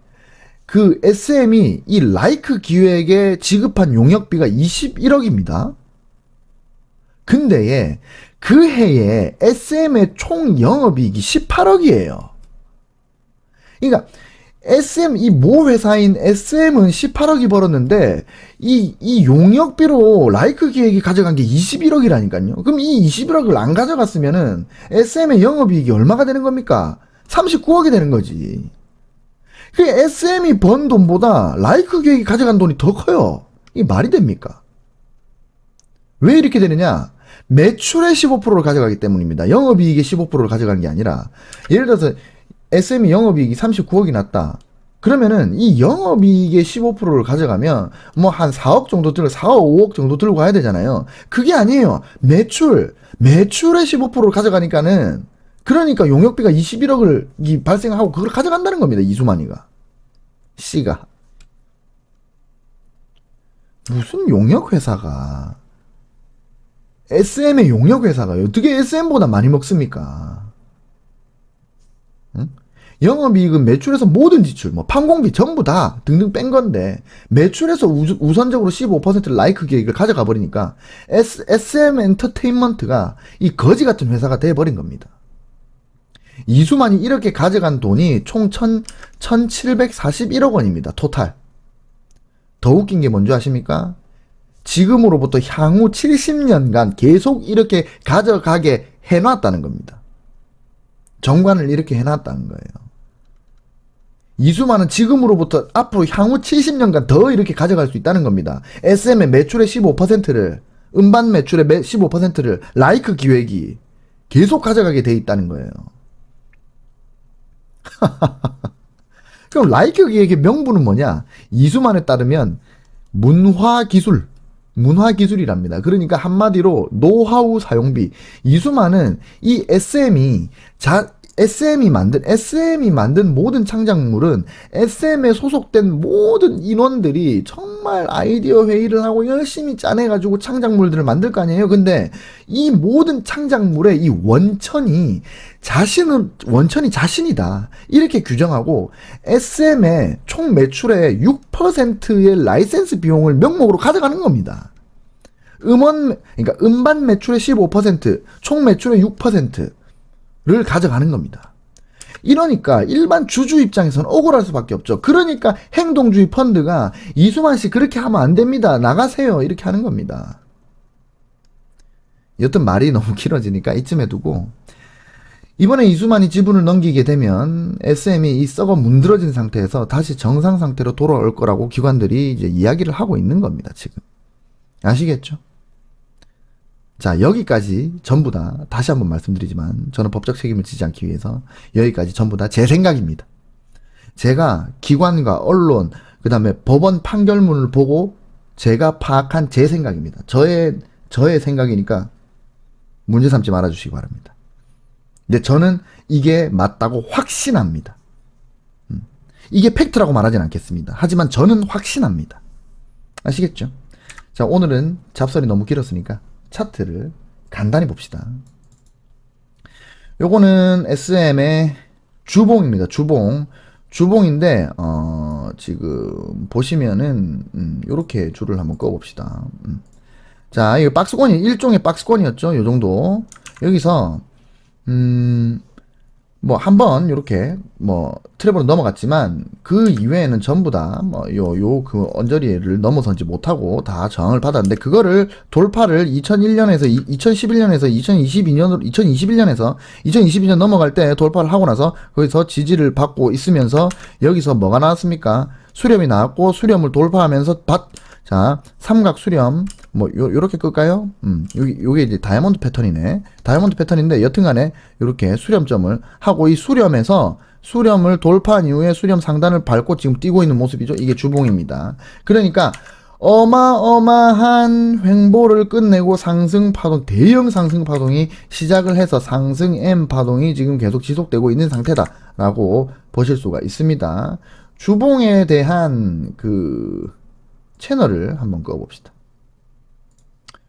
그 SM이 이 라이크 기획에 지급한 용역비가 21억입니다. 근데 그 해에 SM의 총 영업이익이 18억이에요. 그러니까 이 모 회사인 SM은 18억이 벌었는데 이 용역비로 라이크 기획이 가져간 게 21억이라니까요. 그럼 이 21억을 안 가져갔으면은 SM의 영업이익이 얼마가 되는 겁니까? 39억이 되는 거지. 그 SM이 번 돈보다 라이크 기획이 가져간 돈이 더 커요. 이게 말이 됩니까? 왜 이렇게 되느냐? 매출의 15%를 가져가기 때문입니다. 영업이익의 15%를 가져간 게 아니라, 예를 들어서 SM이 영업이익이 39억이 났다. 그러면은 이 영업이익의 15%를 가져가면 뭐 한 4억 정도 4억 5억 정도 들고 가야 되잖아요. 그게 아니에요. 매출의 15%를 가져가니까는, 그러니까 용역비가 21억을 발생하고 그걸 가져간다는 겁니다. 이수만이가. C가. 무슨 용역회사가, SM의 용역회사가 어떻게 SM보다 많이 먹습니까? 응? 영업이익은 매출에서 모든 지출, 뭐 판공비 전부 다 등등 뺀 건데, 매출에서 우선적으로 15% 라이크 기획을 가져가 버리니까 SM 엔터테인먼트가 이 거지 같은 회사가 돼버린 겁니다. 이수만이 이렇게 가져간 돈이 총 1741억 원입니다. 토탈. 더 웃긴 게 뭔지 아십니까? 지금으로부터 향후 70년간 계속 이렇게 가져가게 해놨다는 겁니다. 정관을 이렇게 해놨다는 거예요. 이수만은 지금으로부터 앞으로 향후 70년간 더 이렇게 가져갈 수 있다는 겁니다. SM의 매출의 15%를, 음반 매출의 15%를 라이크 기획이 계속 가져가게 돼 있다는 거예요. 그럼 라이크 기획의 명분은 뭐냐? 이수만에 따르면 문화기술이랍니다. 그러니까 한마디로 노하우 사용비. 이수만은 이 SM이 만든 모든 창작물은 SM에 소속된 모든 인원들이 정말 아이디어 회의를 하고 열심히 짜내가지고 창작물들을 만들 거 아니에요. 근데 이 모든 창작물의 이 원천이 자신이다. 이렇게 규정하고 SM의 총 매출의 6%의 라이센스 비용을 명목으로 가져가는 겁니다. 그러니까 음반 매출의 15%, 총 매출의 6%를 가져가는 겁니다. 이러니까 일반 주주 입장에서는 억울할 수밖에 없죠. 그러니까 행동주의 펀드가 이수만 씨 그렇게 하면 안 됩니다. 나가세요. 이렇게 하는 겁니다. 여튼 말이 너무 길어지니까 이쯤에 두고, 이번에 이수만이 지분을 넘기게 되면 SM이 이 썩어 문드러진 상태에서 다시 정상 상태로 돌아올 거라고 기관들이 이제 이야기를 하고 있는 겁니다. 지금. 아시겠죠? 자, 여기까지 전부 다 다시 한번 말씀드리지만 저는 법적 책임을 지지 않기 위해서 여기까지 전부 다 제 생각입니다. 제가 기관과 언론, 그 다음에 법원 판결문을 보고 제가 파악한 제 생각입니다. 저의 생각이니까 문제 삼지 말아주시기 바랍니다. 근데 저는 이게 맞다고 확신합니다. 이게 팩트라고 말하진 않겠습니다. 하지만 저는 확신합니다. 아시겠죠? 자, 오늘은 잡설이 너무 길었으니까 차트를 간단히 봅시다. 요거는 SM의 주봉입니다. 주봉인데 지금 보시면은 요렇게 줄을 한번 꺼봅시다. 자, 이거 박스권이 일종의 박스권이었죠. 요 정도. 여기서 뭐 한번 요렇게 뭐 트랩으로 넘어갔지만 그 이외에는 전부 다 뭐 그 언저리를 넘어서지 못하고 다 저항을 받았는데, 그거를 돌파를 2001년에서 2011년에서 2022년 넘어갈 때 돌파를 하고 나서 거기서 지지를 받고 있으면서 여기서 뭐가 나왔습니까? 수렴이 나왔고, 수렴을 돌파하면서 자, 삼각 수렴, 뭐, 요렇게 끌까요? 요게 이제 다이아몬드 패턴이네. 다이아몬드 패턴인데, 여튼간에, 요렇게 수렴점을 하고, 이 수렴을 돌파한 이후에 수렴 상단을 밟고 지금 뛰고 있는 모습이죠. 이게 주봉입니다. 그러니까, 어마어마한 횡보를 끝내고 대형 상승 파동이 시작을 해서 상승 M 파동이 지금 계속 지속되고 있는 상태다라고 보실 수가 있습니다. 주봉에 대한 채널을 한번 꺼봅시다.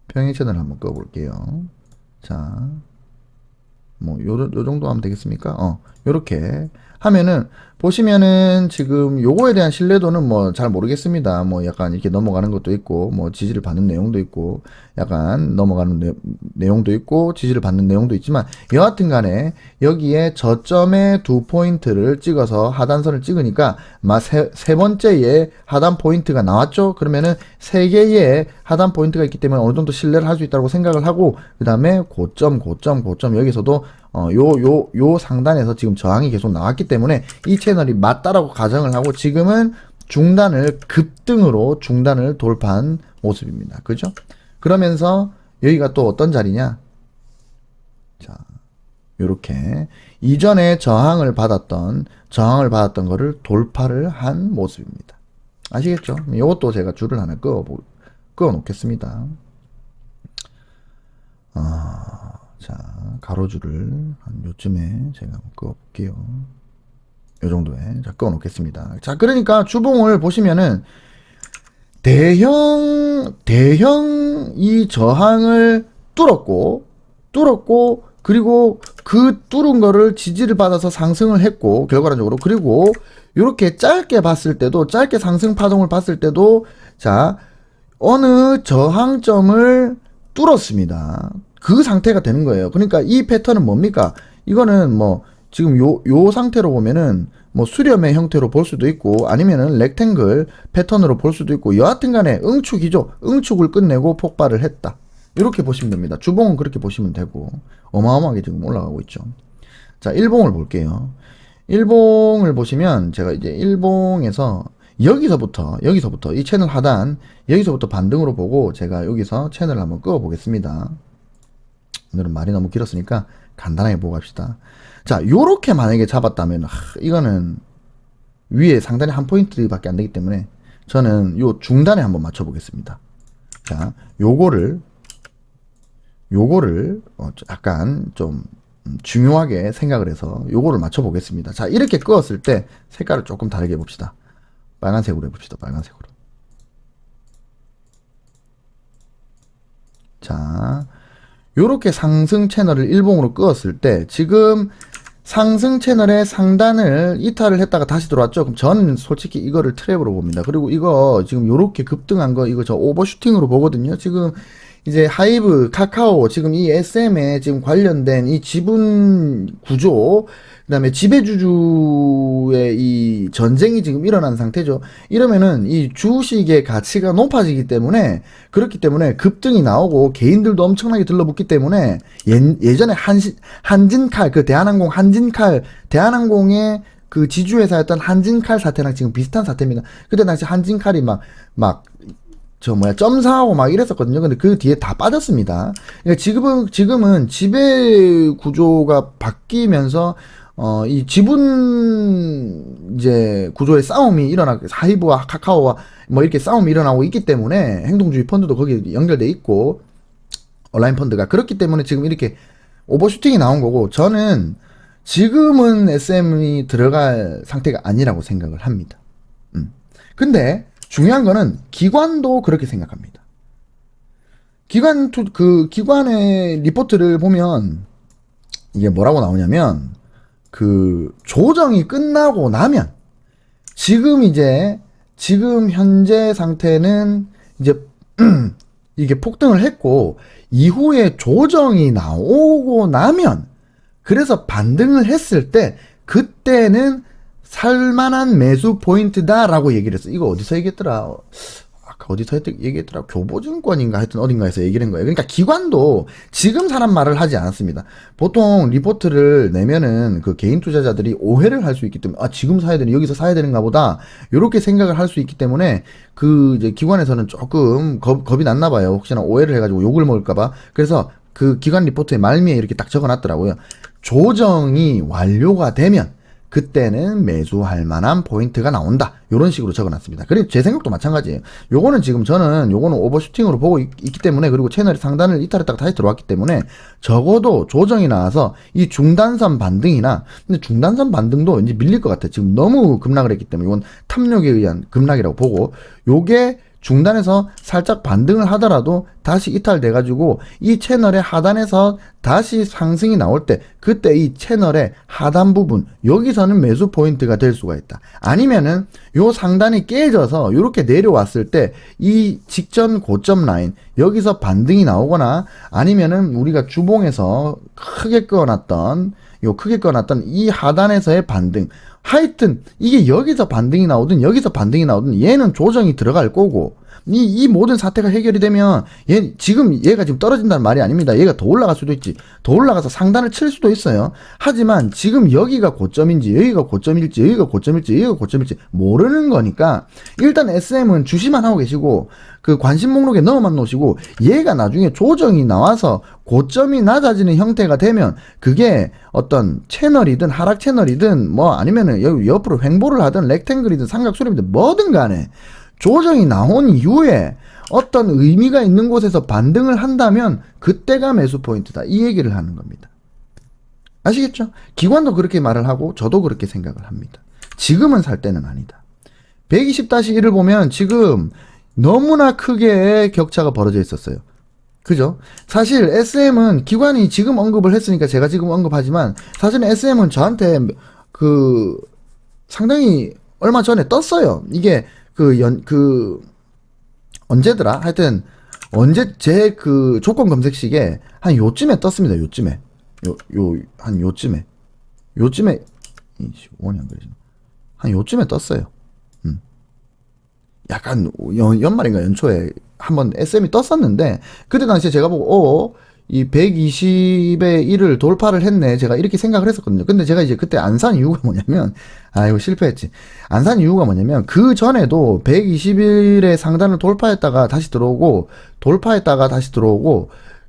평행 채널을 한번 꺼볼게요. 자, 뭐, 요 정도 하면 되겠습니까? 요렇게 하면은, 보시면은 지금 요거에 대한 신뢰도는 뭐 잘 모르겠습니다. 뭐 약간 이렇게 넘어가는 것도 있고, 뭐 지지를 받는 내용도 있고, 약간 넘어가는 내용도 있고, 지지를 받는 내용도 있지만, 여하튼 간에 여기에 저점에 2포인트를 찍어서 하단선을 찍으니까, 세 번째에 하단 포인트가 나왔죠? 그러면은 3개의 하단 포인트가 있기 때문에 어느 정도 신뢰를 할 수 있다고 생각을 하고, 그 다음에 고점, 여기서도 요 상단에서 지금 저항이 계속 나왔기 때문에 이 채널이 맞다라고 가정을 하고 지금은 중단을 급등으로 중단을 돌파한 모습입니다. 그죠? 그러면서 여기가 또 어떤 자리냐? 자, 요렇게 이전에 저항을 받았던 거를 돌파를 한 모습입니다. 아시겠죠? 이것도 제가 줄을 하나 그어 놓겠습니다. 자, 가로줄을 한 요쯤에 제가 한번 그어 볼게요. 요 정도에 자 그어 놓겠습니다. 자, 그러니까 주봉을 보시면은 대형 이 저항을 뚫었고 그리고 그 뚫은 거를 지지를 받아서 상승을 했고 결과적으로 그리고 이렇게 짧게 봤을 때도 짧게 상승 파동을 봤을 때도 자 어느 저항점을 뚫었습니다. 그 상태가 되는 거예요. 그러니까 이 패턴은 뭡니까? 이거는 뭐 지금 요 상태로 보면은 뭐 수렴의 형태로 볼 수도 있고 아니면은 렉탱글 패턴으로 볼 수도 있고 여하튼 간에 응축이죠. 응축을 끝내고 폭발을 했다. 이렇게 보시면 됩니다. 주봉은 그렇게 보시면 되고 어마어마하게 지금 올라가고 있죠. 자, 일봉을 볼게요. 일봉을 보시면 제가 이제 일봉에서 여기서부터 이 채널 하단 여기서부터 반등으로 보고 제가 여기서 채널을 한번 끄어 보겠습니다. 오늘은 말이 너무 길었으니까 간단하게 보고 갑시다. 자, 요렇게 만약에 잡았다면 이거는 위에 상단에 한 포인트밖에 안 되기 때문에 저는 요 중단에 한번 맞춰 보겠습니다. 자, 요거를 약간 좀 중요하게 생각을 해서 요거를 맞춰 보겠습니다. 자, 이렇게 끄었을 때 색깔을 조금 다르게 해봅시다. 빨간색으로 해봅시다. 빨간색으로. 자, 요렇게 상승 채널을 일봉으로 끄었을 때 지금 상승 채널의 상단을 이탈을 했다가 다시 들어왔죠. 그럼 저는 솔직히 이거를 트랩으로 봅니다. 그리고 이거 지금 요렇게 급등한 거 이거 저 오버슈팅으로 보거든요. 지금 이제 하이브, 카카오, 지금 이 SM에 지금 관련된 이 지분 구조, 그 다음에 지배주주의 이 전쟁이 지금 일어난 상태죠. 이러면은 이 주식의 가치가 높아지기 때문에, 그렇기 때문에 급등이 나오고 개인들도 엄청나게 들러붙기 때문에 예전에 한진칼, 그 대한항공의 그 지주회사였던 한진칼 사태랑 지금 비슷한 사태입니다. 그때 당시 한진칼이 점사하고 막 이랬었거든요. 근데 그 뒤에 다 빠졌습니다. 그러니까 지금은 지배 구조가 바뀌면서, 이 지분, 이제, 구조의 싸움이 하이브와 카카오와 뭐 이렇게 싸움이 일어나고 있기 때문에 행동주의 펀드도 거기에 연결돼 있고, 온라인 펀드가. 그렇기 때문에 지금 이렇게 오버슈팅이 나온 거고, 저는 지금은 SM이 들어갈 상태가 아니라고 생각을 합니다. 근데, 중요한 거는 기관도 그렇게 생각합니다. 기관의 리포트를 보면 이게 뭐라고 나오냐면 그 조정이 끝나고 나면 지금 현재 상태는 이제 이게 폭등을 했고 이후에 조정이 나오고 나면 그래서 반등을 했을 때 그때는 살만한 매수 포인트다라고 얘기를 했어. 이거 어디서 얘기했더라? 아까 어디서 얘기했더라? 교보증권인가 하여튼 어딘가에서 얘기를 한 거예요. 그러니까 기관도 지금 사람 말을 하지 않았습니다. 보통 리포트를 내면은 그 개인 투자자들이 오해를 할 수 있기 때문에 지금 사야 되는 여기서 사야 되는가 보다 이렇게 생각을 할 수 있기 때문에 그 이제 기관에서는 조금 겁이 났나 봐요. 혹시나 오해를 해가지고 욕을 먹을까 봐. 그래서 그 기관 리포트의 말미에 이렇게 딱 적어놨더라고요. 조정이 완료가 되면 그때는 매수할 만한 포인트가 나온다. 이런 식으로 적어놨습니다. 그리고 제 생각도 마찬가지예요. 요거는 지금 저는 요거는 오버슈팅으로 보고 있기 때문에 그리고 채널 상단을 이탈했다가 다시 들어왔기 때문에 적어도 조정이 나와서 이 중단선 반등이나 근데 중단선 반등도 이제 밀릴 것 같아요. 지금 너무 급락을 했기 때문에 이건 탐욕에 의한 급락이라고 보고 요게 중단해서 살짝 반등을 하더라도 다시 이탈돼가지고 이 채널의 하단에서 다시 상승이 나올 때 그때 이 채널의 하단 부분 여기서는 매수 포인트가 될 수가 있다. 아니면은 요 상단이 깨져서 이렇게 내려왔을 때 이 직전 고점 라인 여기서 반등이 나오거나 아니면은 우리가 주봉에서 크게 그어놨던 이 하단에서의 반등, 하여튼 이게 여기서 반등이 나오든 여기서 반등이 나오든 얘는 조정이 들어갈 거고 이 모든 사태가 해결이 되면 얘가 지금 떨어진다는 말이 아닙니다. 얘가 더 올라갈 수도 있지. 더 올라가서 상단을 칠 수도 있어요. 하지만 지금 여기가 고점인지 여기가 고점일지 여기가 고점일지 여기가 고점일지 모르는 거니까 일단 SM은 주시만 하고 계시고 그 관심 목록에 넣어만 놓으시고 얘가 나중에 조정이 나와서 고점이 낮아지는 형태가 되면 그게 어떤 채널이든 하락 채널이든 뭐 아니면은 여기 옆으로 횡보를 하든 렉탱글이든 삼각수렴이든 뭐든 간에 조정이 나온 이후에 어떤 의미가 있는 곳에서 반등을 한다면 그때가 매수 포인트다. 이 얘기를 하는 겁니다. 아시겠죠? 기관도 그렇게 말을 하고 저도 그렇게 생각을 합니다. 지금은 살 때는 아니다. 120-1을 보면 지금 너무나 크게 격차가 벌어져 있었어요. 그죠? 사실 SM은 기관이 지금 언급을 했으니까 제가 지금 언급하지만 사실 SM은 저한테 상당히 얼마 전에 떴어요. 이게 언제더라? 하여튼, 제 조건 검색식에 한 요쯤에 떴습니다. 요쯤에. 요쯤에, 원이 안 그러시나? 한 요쯤에 떴어요. 약간, 연말인가 연초에 한번 SM이 떴었는데, 그때 당시에 제가 보고, 이 120의 1을 돌파를 했네. 제가 이렇게 생각을 했었거든요. 근데 제가 이제 그때 안 산 이유가 뭐냐면, 이거 실패했지. 안 산 이유가 뭐냐면, 그 전에도 121의 상단을 돌파했다가 다시 들어오고,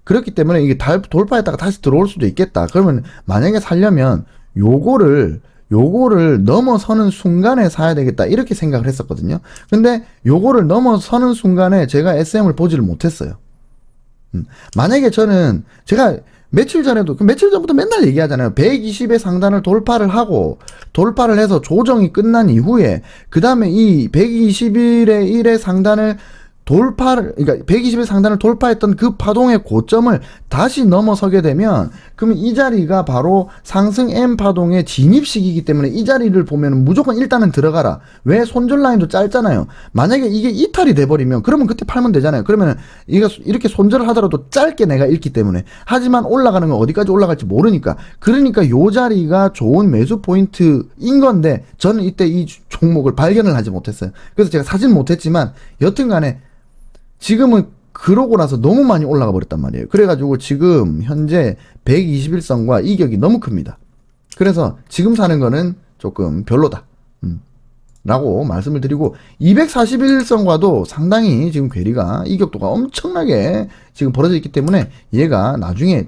그렇기 때문에 이게 돌파했다가 다시 들어올 수도 있겠다. 그러면 만약에 살려면, 요거를 넘어서는 순간에 사야 되겠다. 이렇게 생각을 했었거든요. 근데 요거를 넘어서는 순간에 제가 SM을 보지를 못했어요. 만약에 제가 며칠 전부터 맨날 얘기하잖아요. 120의 상단을 돌파를 해서 조정이 끝난 이후에, 그 다음에 이 121의 1의 상단을 그러니까 120의 상단을 돌파했던 그 파동의 고점을 다시 넘어서게 되면, 그러면 이 자리가 바로 상승 M 파동의 진입식이기 때문에 이 자리를 보면 무조건 일단은 들어가라. 왜? 손절 라인도 짧잖아요. 만약에 이게 이탈이 돼버리면, 그러면 그때 팔면 되잖아요. 그러면 이렇게 손절을 하더라도 짧게 내가 읽기 때문에. 하지만 올라가는 건 어디까지 올라갈지 모르니까. 그러니까 요 자리가 좋은 매수 포인트인 건데, 저는 이때 이 종목을 발견을 하지 못했어요. 그래서 제가 사진 못했지만, 여튼 간에, 지금은 그러고 나서 너무 많이 올라가 버렸단 말이에요. 그래가지고 지금 현재 121선과 이격이 너무 큽니다. 그래서 지금 사는 거는 조금 별로다. 라고 말씀을 드리고, 241선과도 상당히 지금 괴리가, 이격도가 엄청나게 지금 벌어져 있기 때문에 얘가 나중에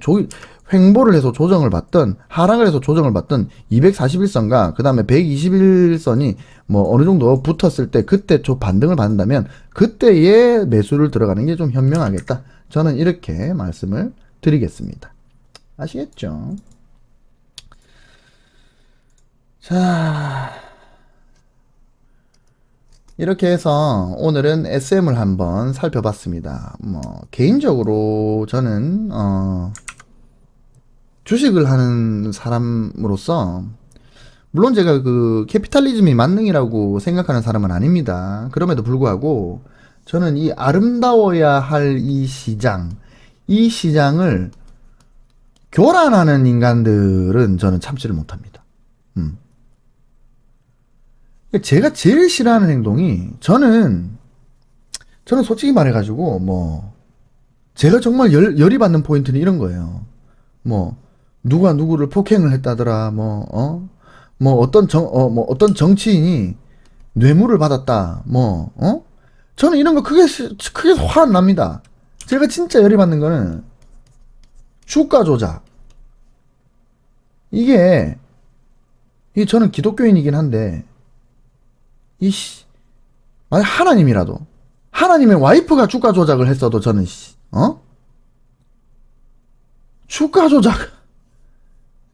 횡보를 해서 조정을 받든 하락을 해서 조정을 받든 241선과 그 다음에 121선이 뭐 어느 정도 붙었을 때 그때 반등을 받는다면 그때의 매수를 들어가는 게 좀 현명하겠다. 저는 이렇게 말씀을 드리겠습니다. 아시겠죠? 자, 이렇게 해서 오늘은 SM을 한번 살펴봤습니다. 개인적으로 저는 주식을 하는 사람으로서, 물론 제가 캐피탈리즘이 만능이라고 생각하는 사람은 아닙니다. 그럼에도 불구하고 저는 이 아름다워야 할 이 시장을 교란하는 인간들은 저는 참지를 못합니다. 제가 제일 싫어하는 행동이, 저는 솔직히 말해가지고 제가 정말 열이 받는 포인트는 이런 거예요. 누가 누구를 폭행을 했다더라, 어떤 정치인이 뇌물을 받았다, 저는 이런 거 크게 화 안 납니다. 제가 진짜 열이 받는 거는 주가 조작. 이게 저는 기독교인이긴 한데, 만약 하나님의 와이프가 주가 조작을 했어도 저는, 주가 조작.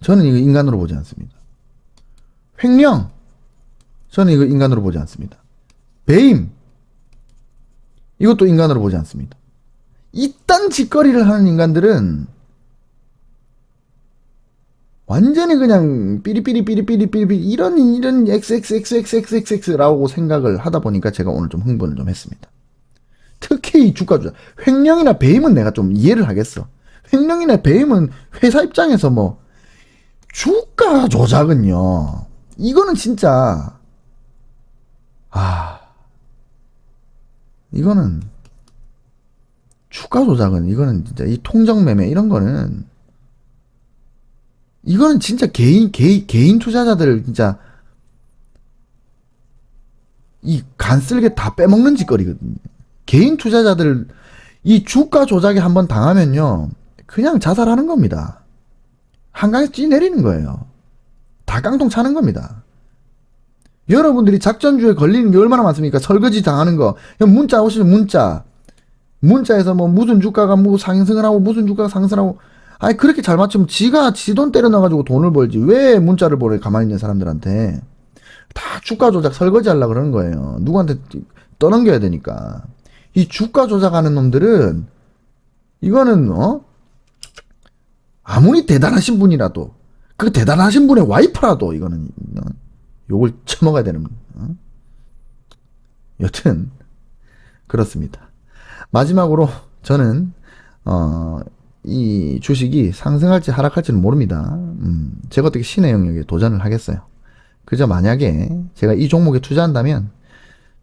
저는 이거 인간으로 보지 않습니다. 횡령. 저는 이거 인간으로 보지 않습니다. 배임. 이것도 인간으로 보지 않습니다. 이딴 짓거리를 하는 인간들은 완전히 그냥 삐리삐리 이런 XXXXXX라고 생각을 하다 보니까 제가 오늘 좀 흥분을 좀 했습니다. 특히 이 주가 조작. 횡령이나 배임은 내가 좀 이해를 하겠어. 횡령이나 배임은 회사 입장에서 뭐 주가 조작은요. 이거는 진짜 이거는 주가 조작은 이거는 진짜 이 통정 매매 이런 거는 이거는 진짜 개인 투자자들 진짜 이 간쓸게 다 빼먹는 짓거리거든요. 개인 투자자들 이 주가 조작에 한번 당하면요. 그냥 자살하는 겁니다. 한강에서 찌내리는 거예요. 다 깡통 차는 겁니다. 여러분들이 작전주에 걸리는 게 얼마나 많습니까? 설거지 당하는 거. 문자 오시죠, 문자. 문자에서 뭐 무슨 주가가 뭐 상승을 하고 무슨 주가가 상승하고. 아니, 그렇게 잘 맞추면 지가 지 돈 때려놔가지고 돈을 벌지. 왜 문자를 보내, 가만히 있는 사람들한테. 다 주가 조작 설거지 하려고 그러는 거예요. 누구한테 떠넘겨야 되니까. 이 주가 조작하는 놈들은, 이거는, 아무리 대단하신 분이라도, 그 대단하신 분의 와이프라도, 이거는, 욕을 쳐먹어야 되는, 여튼, 그렇습니다. 마지막으로, 저는, 이 주식이 상승할지 하락할지는 모릅니다. 제가 어떻게 신의 영역에 도전을 하겠어요. 그저 만약에 제가 이 종목에 투자한다면,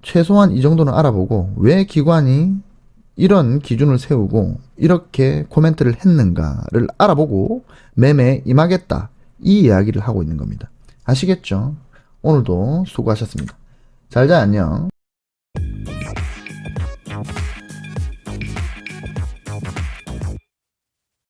최소한 이 정도는 알아보고, 왜 기관이 이런 기준을 세우고, 이렇게 코멘트를 했는가를 알아보고, 매매에 임하겠다. 이 이야기를 하고 있는 겁니다. 아시겠죠? 오늘도 수고하셨습니다. 잘 자, 안녕.